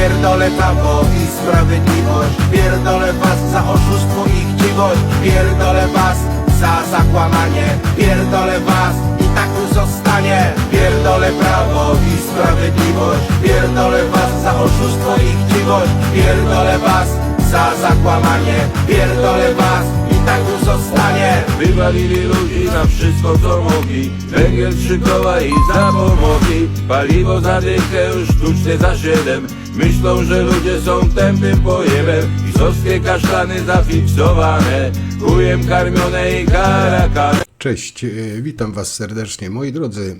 Pierdolę prawo i sprawiedliwość, pierdolę was za oszustwo i chciwość, pierdolę was za zakłamanie, pierdolę was i tak tu zostanie. Pierdolę prawo i sprawiedliwość, pierdolę was za oszustwo i chciwość, pierdolę was za zakłamanie, pierdolę was i tak tu zostanie. Wywalili ludzi na wszystko co mogli, węgiel 3 koła i zapomogi, paliwo za dychę już sztucznie za 7. Myślą, że ludzie są tępym pojebem, pisowskie kasztany zafiksowane, chujem karmione i karakane. Cześć, witam was serdecznie. Moi drodzy,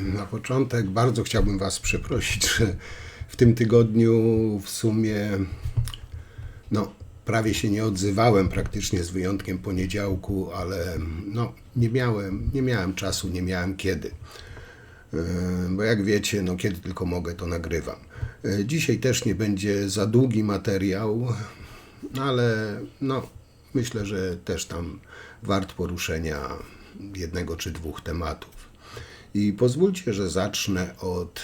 na początek bardzo chciałbym was przeprosić, że w tym tygodniu w sumie prawie się nie odzywałem, praktycznie z wyjątkiem poniedziałku, ale nie miałem czasu, nie miałem kiedy. Bo jak wiecie, kiedy tylko mogę, to nagrywam. Dzisiaj też nie będzie za długi materiał, ale myślę, że też tam wart poruszenia jednego czy dwóch tematów. I pozwólcie, że zacznę od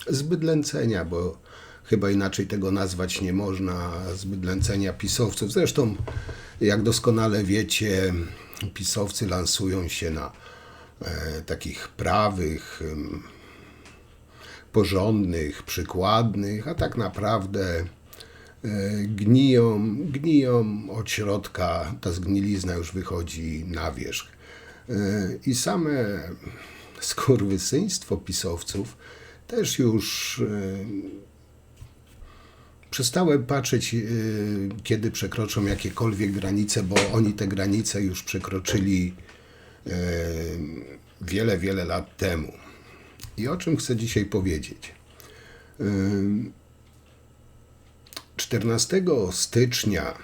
zbydlęcenia, bo chyba inaczej tego nazwać nie można, zbydlęcenia pisowców. Zresztą, jak doskonale wiecie, pisowcy lansują się na takich prawych, porządnych, przykładnych, a tak naprawdę gniją od środka, ta zgnilizna już wychodzi na wierzch. I same skurwysyństwo pisowców też już przestałem patrzeć, kiedy przekroczą jakiekolwiek granice, bo oni te granice już przekroczyli wiele lat temu. I o czym chcę dzisiaj powiedzieć? 14 stycznia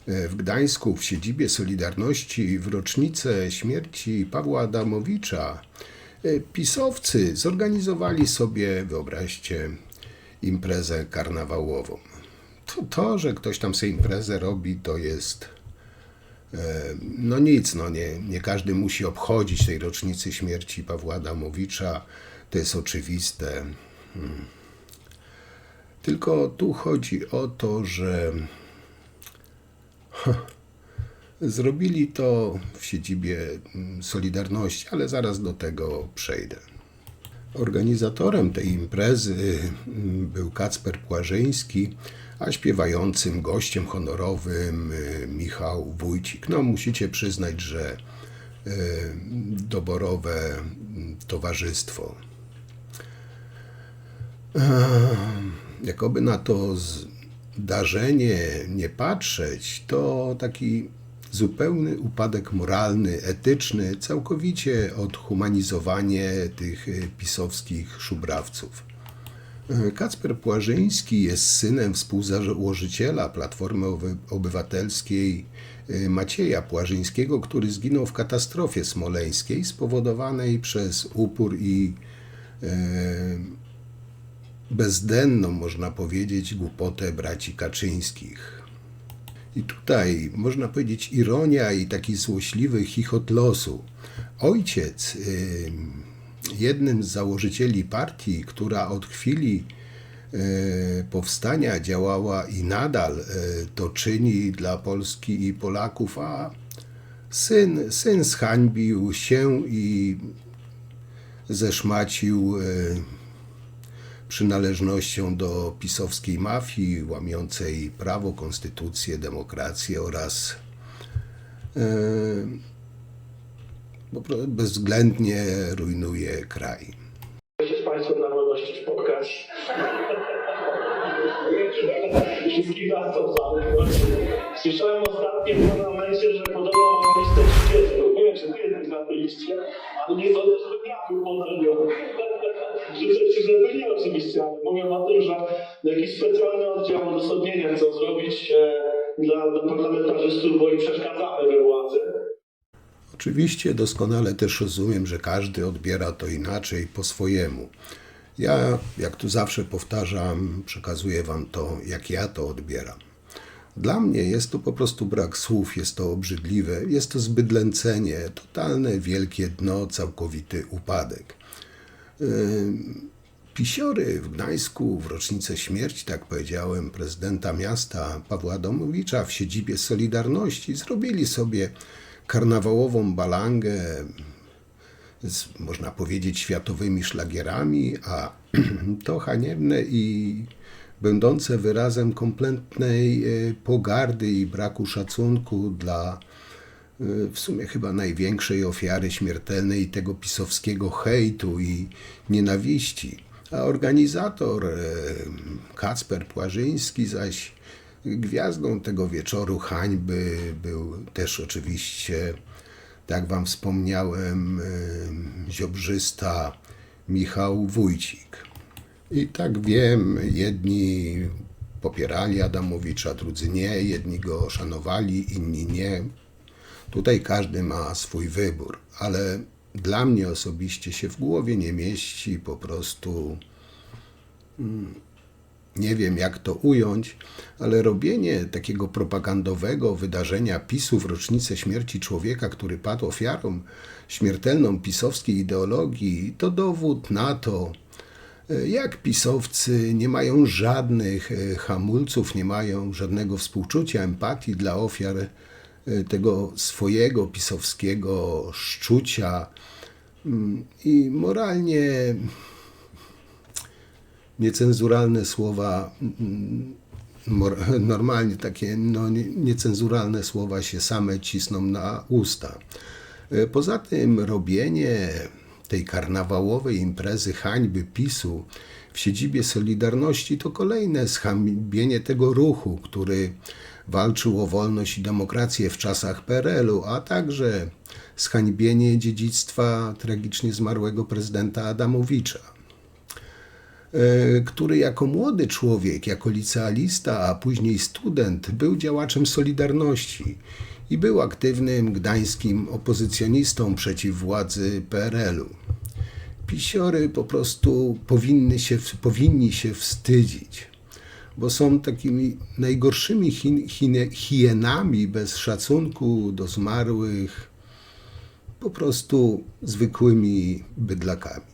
w Gdańsku, w siedzibie Solidarności, w rocznicę śmierci Pawła Adamowicza, pisowcy zorganizowali sobie, wyobraźcie, imprezę karnawałową. To, że ktoś tam sobie imprezę robi, to jest nic, nie każdy musi obchodzić tej rocznicy śmierci Pawła Adamowicza, to jest oczywiste. Tylko tu chodzi o to, że zrobili to w siedzibie Solidarności, ale zaraz do tego przejdę. Organizatorem tej imprezy był Kacper Płażyński, a śpiewającym gościem honorowym Michał Wójcik. Musicie przyznać, że doborowe towarzystwo. Jakoby na to zdarzenie nie patrzeć, to taki zupełny upadek moralny, etyczny, całkowicie odhumanizowanie tych pisowskich szubrawców. Kacper Płażyński jest synem współzałożyciela Platformy Obywatelskiej Macieja Płażyńskiego, który zginął w katastrofie smoleńskiej spowodowanej przez upór i bezdenną, można powiedzieć, głupotę braci Kaczyńskich. I tutaj można powiedzieć ironia i taki złośliwy chichot losu. Ojciec, jednym z założycieli partii, która od chwili powstania działała i nadal to czyni dla Polski i Polaków, a syn zhańbił się i zeszmacił przynależnością do pisowskiej mafii, łamiącej prawo, konstytucję, demokrację oraz bezwzględnie rujnuje kraj. Się z Państwem na wolności spotkać. Wszystkich nas to słyszałem ostatnio w parlamencie, że podobno mam listę 30. Nie wiem, czy ty jesteś na tej liście, ale nie sądzę, żeby ja był poprawiony. Życzę Ci, żeby nie oczywiście, ale mówię o tym, że jakiś specjalny oddział odosobnienia chcą zrobić dla parlamentarzystów, bo im przeszkadzamy we władzy. Oczywiście doskonale też rozumiem, że każdy odbiera to inaczej, po swojemu. Ja, jak tu zawsze powtarzam, przekazuję Wam to, jak ja to odbieram. Dla mnie jest to po prostu brak słów, jest to obrzydliwe, jest to zbydlęcenie, totalne wielkie dno, całkowity upadek. Pisiory w Gdańsku w rocznicę śmierci, tak powiedziałem, prezydenta miasta Pawła Adamowicza w siedzibie Solidarności zrobili sobie karnawałową balangę z, można powiedzieć, światowymi szlagierami, a to haniebne i będące wyrazem kompletnej pogardy i braku szacunku dla w sumie chyba największej ofiary śmiertelnej tego pisowskiego hejtu i nienawiści. A organizator Kacper Płażyński zaś gwiazdą tego wieczoru hańby był też oczywiście, tak wam wspomniałem, ziobrzysta Michał Wójcik. I tak wiem, jedni popierali Adamowicza, drudzy nie, jedni go szanowali, inni nie. Tutaj każdy ma swój wybór, ale dla mnie osobiście się w głowie nie mieści, po prostu nie wiem jak to ująć, ale robienie takiego propagandowego wydarzenia PiS-u w rocznicę śmierci człowieka, który padł ofiarą śmiertelną pisowskiej ideologii, to dowód na to, jak pisowcy nie mają żadnych hamulców, nie mają żadnego współczucia, empatii dla ofiar tego swojego pisowskiego szczucia i moralnie niecenzuralne słowa, normalnie takie niecenzuralne słowa się same cisną na usta. Poza tym robienie tej karnawałowej imprezy hańby PiS-u w siedzibie Solidarności to kolejne zhańbienie tego ruchu, który walczył o wolność i demokrację w czasach PRL-u, a także zhańbienie dziedzictwa tragicznie zmarłego prezydenta Adamowicza, który jako młody człowiek, jako licealista, a później student był działaczem Solidarności i był aktywnym gdańskim opozycjonistą przeciw władzy PRL-u. Pisiory po prostu powinni się wstydzić, bo są takimi najgorszymi hienami bez szacunku do zmarłych, po prostu zwykłymi bydlakami.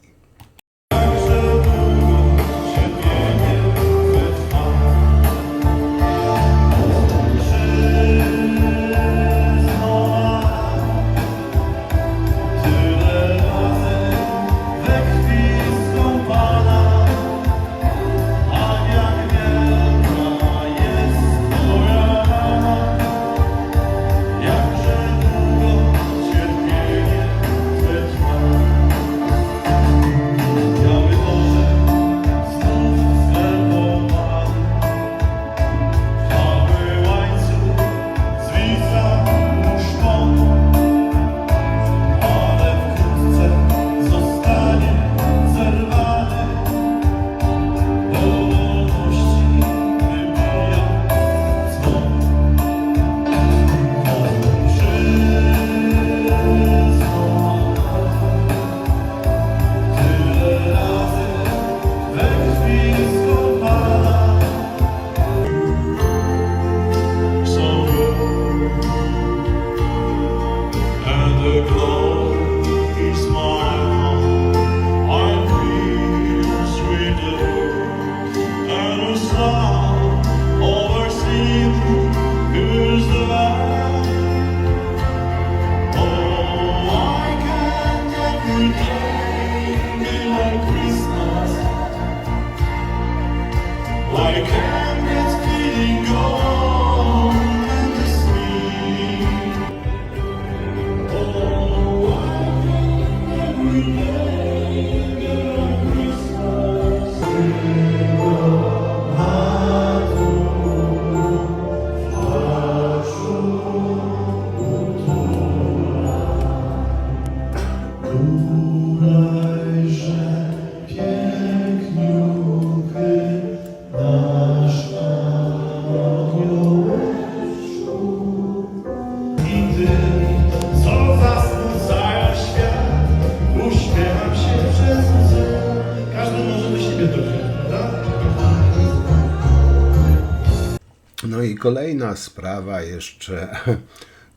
No i kolejna sprawa jeszcze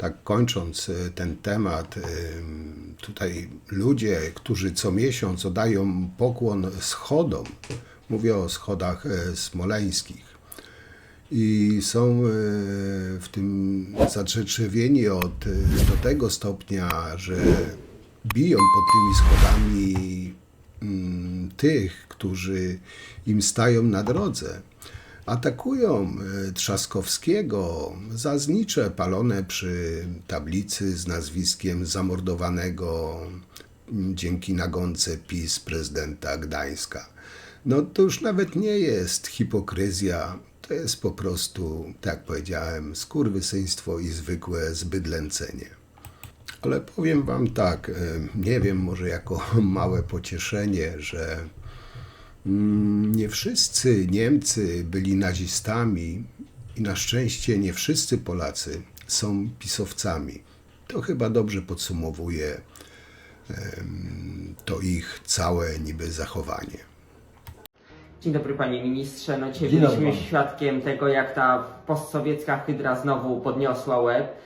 tak kończąc ten temat, tutaj ludzie, którzy co miesiąc oddają pokłon schodom, mówię o schodach smoleńskich, i są w tym zatrzewieni do tego stopnia, że biją pod tymi schodami tych, którzy im stają na drodze. Atakują Trzaskowskiego za znicze palone przy tablicy z nazwiskiem zamordowanego dzięki nagonce PiS prezydenta Gdańska. No to już nawet nie jest hipokryzja, to jest po prostu, tak jak powiedziałem, skurwysyństwo i zwykłe zbydlęcenie. Ale powiem wam tak, nie wiem, może jako małe pocieszenie, że nie wszyscy Niemcy byli nazistami i na szczęście nie wszyscy Polacy są pisowcami. To chyba dobrze podsumowuje to ich całe niby zachowanie. Dzień dobry panie ministrze. No dzisiaj Dzień dobry byliśmy panu. świadkiem tego, jak ta postsowiecka hydra znowu podniosła łeb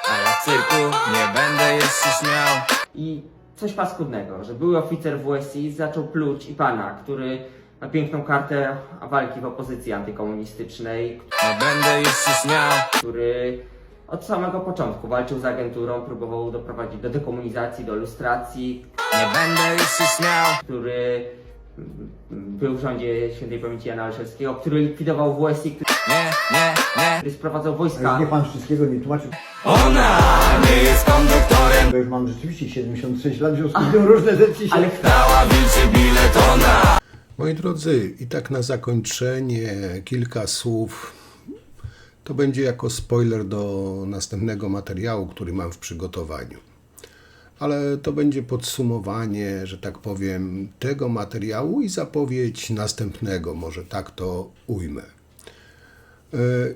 A ja w cyrku nie będę jeszcze śmiał. i coś paskudnego, że były oficer WSI zaczął pluć i pana, który ma piękną kartę walki w opozycji antykomunistycznej, Nie będę jeszcze śmiał. który od samego początku walczył z agenturą, próbował doprowadzić do dekomunizacji, do lustracji, Nie będę jeszcze śmiał. który był w rządzie świętej pamięci Jana Olszewskiego, który likwidował WSI, Nie, który sprowadzał Ale wojska. nie pan wszystkiego nie tłumaczył, ona nie jest konduktorem. bo już mam rzeczywiście 76 lat, w związku z tym różne rzeczy się... Ale Dała wilczy bilet ona. Moi drodzy, i tak na zakończenie kilka słów. To będzie jako spoiler do następnego materiału, który mam w przygotowaniu. Ale to będzie podsumowanie, że tak powiem, tego materiału i zapowiedź następnego, może tak to ujmę.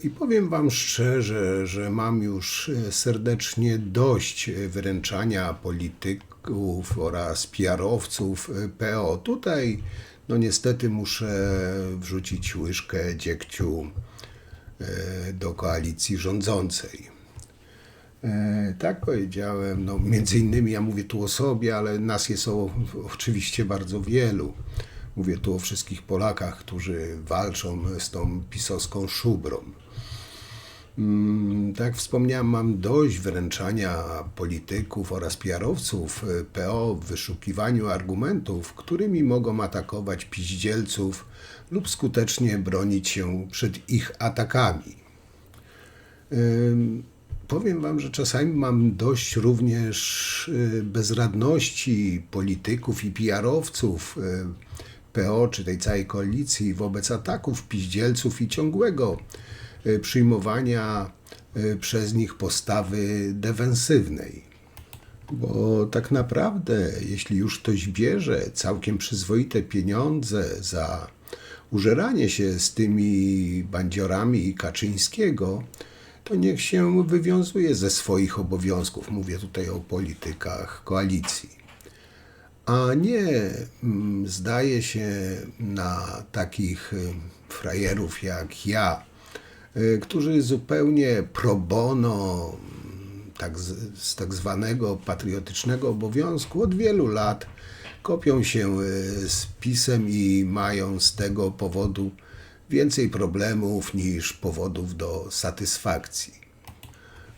I powiem wam szczerze, że mam już serdecznie dość wyręczania polityków oraz PR-owców PO. Tutaj no niestety muszę wrzucić łyżkę dziegciu do koalicji rządzącej. Tak powiedziałem, no między innymi ja mówię tu o sobie, ale nas jest oczywiście bardzo wielu. Mówię tu o wszystkich Polakach, którzy walczą z tą pisowską szubrą. Tak jak wspomniałem, mam dość wyręczania polityków oraz PR-owców PO w wyszukiwaniu argumentów, którymi mogą atakować piździelców lub skutecznie bronić się przed ich atakami. Powiem wam, że czasami mam dość również bezradności polityków i PR-owców PO czy tej całej koalicji wobec ataków piździelców i ciągłego przyjmowania przez nich postawy defensywnej. Bo tak naprawdę, jeśli już ktoś bierze całkiem przyzwoite pieniądze za użeranie się z tymi bandziorami Kaczyńskiego, to niech się wywiązuje ze swoich obowiązków. Mówię tutaj o politykach koalicji. A nie zdaje się na takich frajerów jak ja, którzy zupełnie pro bono, z tak zwanego patriotycznego obowiązku od wielu lat kopią się z PiS-em i mają z tego powodu więcej problemów niż powodów do satysfakcji.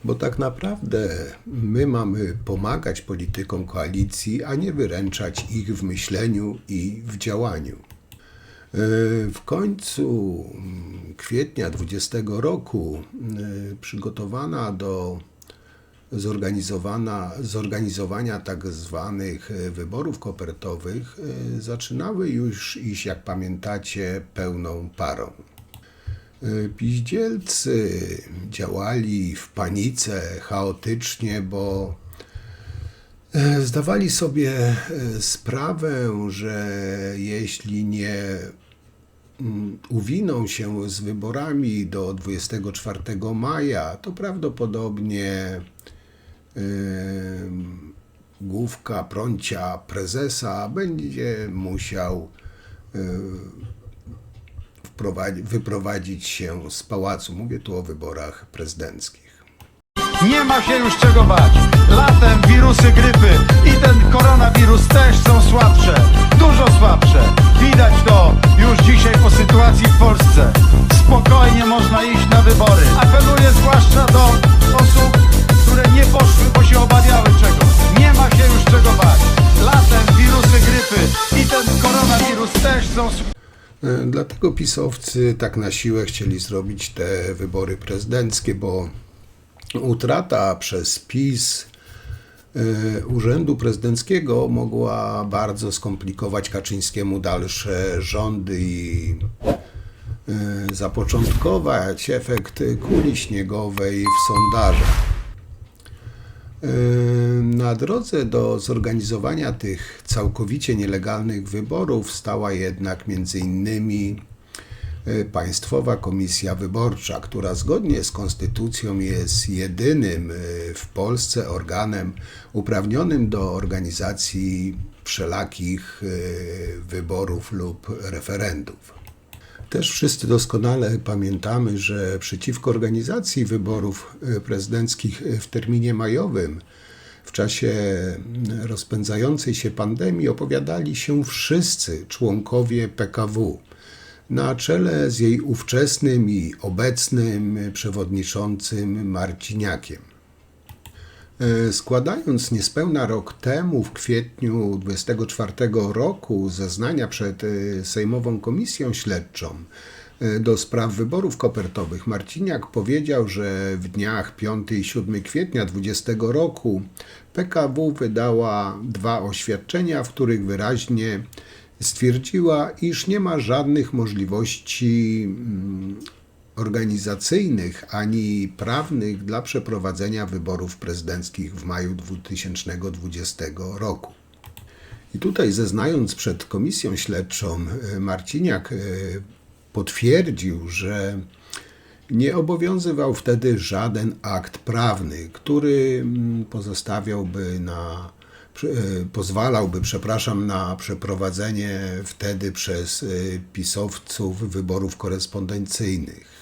Bo tak naprawdę my mamy pomagać politykom koalicji, a nie wyręczać ich w myśleniu i w działaniu. W końcu kwietnia 2020 roku przygotowana do zorganizowania tak zwanych wyborów kopertowych zaczynały już iść, jak pamiętacie, pełną parą. Piździelcy działali w panice, chaotycznie, bo zdawali sobie sprawę, że jeśli nie uwiną się z wyborami do 24 maja, to prawdopodobnie główka prącia prezesa będzie musiał wyprowadzić się z pałacu. Mówię tu o wyborach prezydenckich. Nie ma się już czego bać. Latem wirusy grypy i ten koronawirus też są słabsze. Dużo słabsze. Widać to już dzisiaj po sytuacji w Polsce. Spokojnie można iść na wybory. Apeluję zwłaszcza do osób, które nie poszły, bo się obawiały czegoś. Nie ma się już czego bać. Latem wirusy grypy i ten koronawirus też są słabsze. Dlatego pisowcy tak na siłę chcieli zrobić te wybory prezydenckie, bo utrata przez PiS urzędu prezydenckiego mogła bardzo skomplikować Kaczyńskiemu dalsze rządy i zapoczątkować efekt kuli śniegowej w sondażach. Na drodze do zorganizowania tych całkowicie nielegalnych wyborów stała jednak między innymi Państwowa Komisja Wyborcza, która zgodnie z konstytucją jest jedynym w Polsce organem uprawnionym do organizacji wszelakich wyborów lub referendów. Też wszyscy doskonale pamiętamy, że przeciwko organizacji wyborów prezydenckich w terminie majowym w czasie rozpędzającej się pandemii opowiadali się wszyscy członkowie PKW, na czele z jej ówczesnym i obecnym przewodniczącym Marciniakiem. Składając niespełna rok temu, w kwietniu 24 roku, zeznania przed Sejmową Komisją Śledczą do spraw wyborów kopertowych, Marciniak powiedział, że w dniach 5 i 7 kwietnia 20 roku PKW wydała 2 oświadczenia, w których wyraźnie stwierdziła, iż nie ma żadnych możliwości organizacyjnych ani prawnych dla przeprowadzenia wyborów prezydenckich w maju 2020 roku. I tutaj, zeznając przed Komisją Śledczą, Marciniak potwierdził, że nie obowiązywał wtedy żaden akt prawny, który pozwalałby na przeprowadzenie wtedy przez pisowców wyborów korespondencyjnych.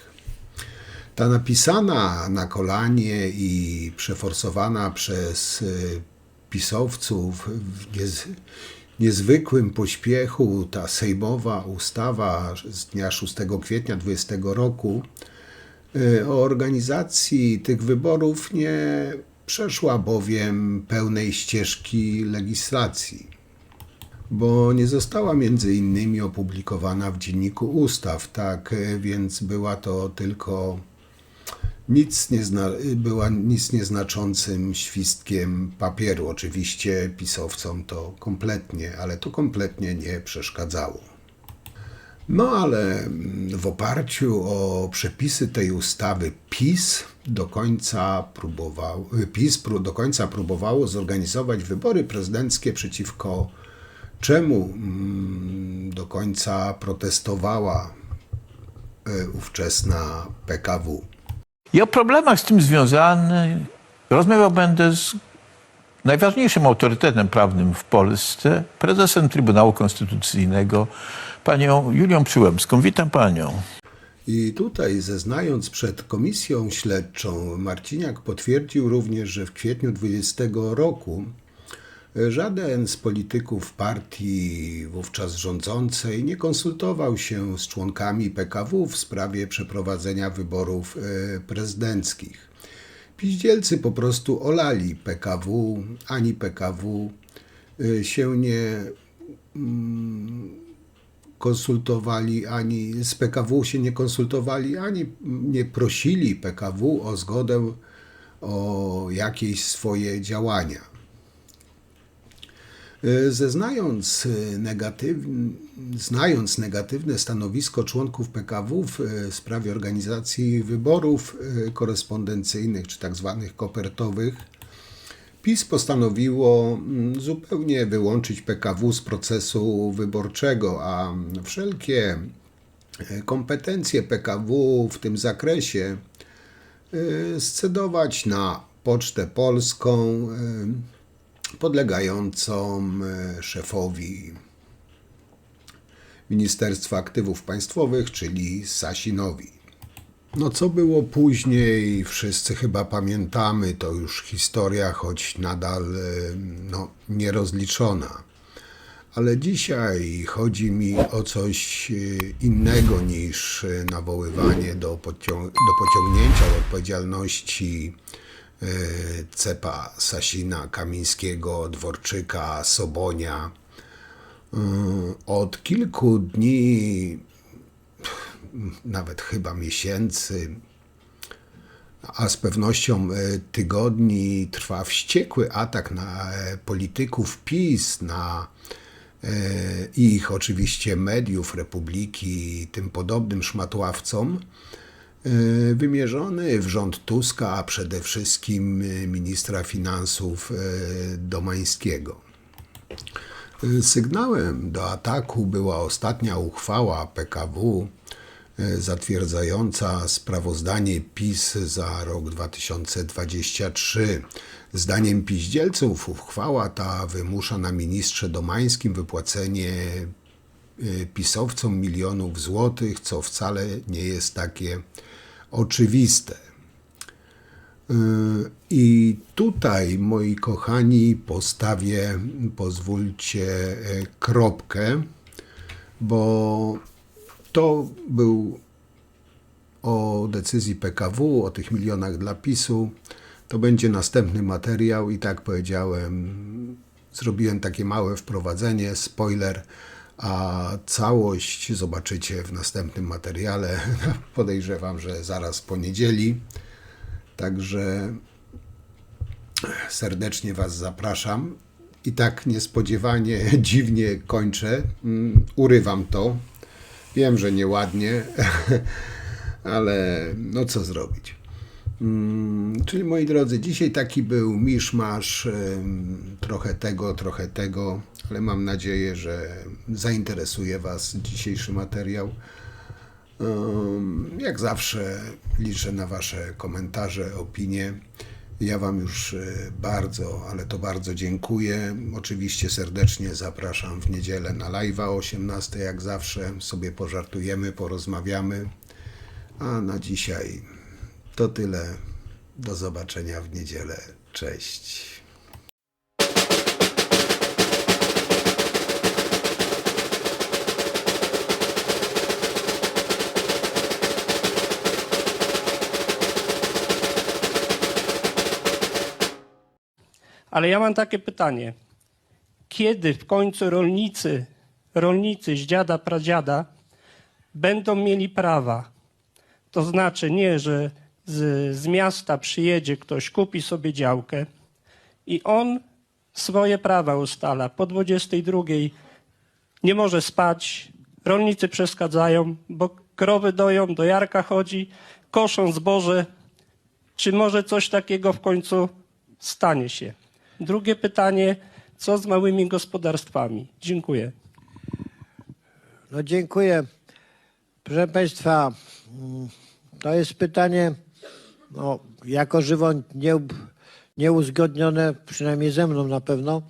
Ta napisana na kolanie i przeforsowana przez pisowców w niezwykłym pośpiechu ta sejmowa ustawa z dnia 6 kwietnia 2020 roku o organizacji tych wyborów nie przeszła bowiem pełnej ścieżki legislacji, bo nie została między innymi opublikowana w Dzienniku Ustaw, tak więc była to tylko nic nieznaczącym świstkiem papieru. Oczywiście pisowcom to kompletnie nie przeszkadzało. No ale w oparciu o przepisy tej ustawy PiS do końca próbowało zorganizować wybory prezydenckie, przeciwko czemu do końca protestowała ówczesna PKW. I o problemach z tym związanych rozmawiał będę z najważniejszym autorytetem prawnym w Polsce, prezesem Trybunału Konstytucyjnego, panią Julią Przyłębską. Witam panią. I tutaj, zeznając przed Komisją Śledczą, Marciniak potwierdził również, że w kwietniu 2020 roku żaden z polityków partii wówczas rządzącej nie konsultował się z członkami PKW w sprawie przeprowadzenia wyborów prezydenckich. Piździelcy po prostu olali PKW, ani PKW się nie konsultowali, ani z PKW się nie konsultowali, ani nie prosili PKW o zgodę o jakieś swoje działania. Znając negatywne stanowisko członków PKW w sprawie organizacji wyborów korespondencyjnych czy tzw. kopertowych, PiS postanowiło zupełnie wyłączyć PKW z procesu wyborczego, a wszelkie kompetencje PKW w tym zakresie scedować na Pocztę Polską podlegającą szefowi Ministerstwa Aktywów Państwowych, czyli Sasinowi. No co było później, wszyscy chyba pamiętamy, to już historia, choć nadal nierozliczona. Ale dzisiaj chodzi mi o coś innego niż nawoływanie do pociągnięcia do odpowiedzialności Cepa, Sasina, Kamińskiego, Dworczyka, Sobonia. Od kilku dni, nawet chyba miesięcy, a z pewnością tygodni trwa wściekły atak na polityków PiS, na ich oczywiście mediów, Republiki i tym podobnym szmatławcom, wymierzony w rząd Tuska, a przede wszystkim ministra finansów Domańskiego. Sygnałem do ataku była ostatnia uchwała PKW zatwierdzająca sprawozdanie PiS za rok 2023. Zdaniem piździelców uchwała ta wymusza na ministrze Domańskim wypłacenie pisowcom milionów złotych, co wcale nie jest takie oczywiste. I tutaj, moi kochani, postawię, pozwólcie, kropkę, bo to był o decyzji PKW, o tych milionach dla PiS-u. To będzie następny materiał i tak powiedziałem, zrobiłem takie małe wprowadzenie, spoiler, a całość zobaczycie w następnym materiale. Podejrzewam, że zaraz po niedzieli. Także serdecznie Was zapraszam. I tak niespodziewanie, dziwnie kończę. Urywam to. Wiem, że nieładnie, ale no co zrobić. Czyli moi drodzy, dzisiaj taki był miszmasz, trochę tego, ale mam nadzieję, że zainteresuje Was dzisiejszy materiał. Jak zawsze liczę na Wasze komentarze, opinie. Ja Wam już bardzo, ale to bardzo dziękuję. Oczywiście serdecznie zapraszam w niedzielę na live'a o 18:00, jak zawsze. Sobie pożartujemy, porozmawiamy. A na dzisiaj to tyle. Do zobaczenia w niedzielę. Cześć. Ale ja mam takie pytanie. Kiedy w końcu rolnicy z dziada, pradziada będą mieli prawa? To znaczy nie, że z miasta przyjedzie ktoś, kupi sobie działkę i on swoje prawa ustala. Po 22:00 nie może spać, rolnicy przeszkadzają, bo krowy doją, do jarka chodzi, koszą zboże. Czy może coś takiego w końcu stanie się? Drugie pytanie, co z małymi gospodarstwami? Dziękuję. No dziękuję. Proszę Państwa, to jest pytanie jako żywo nieuzgodnione, przynajmniej ze mną na pewno.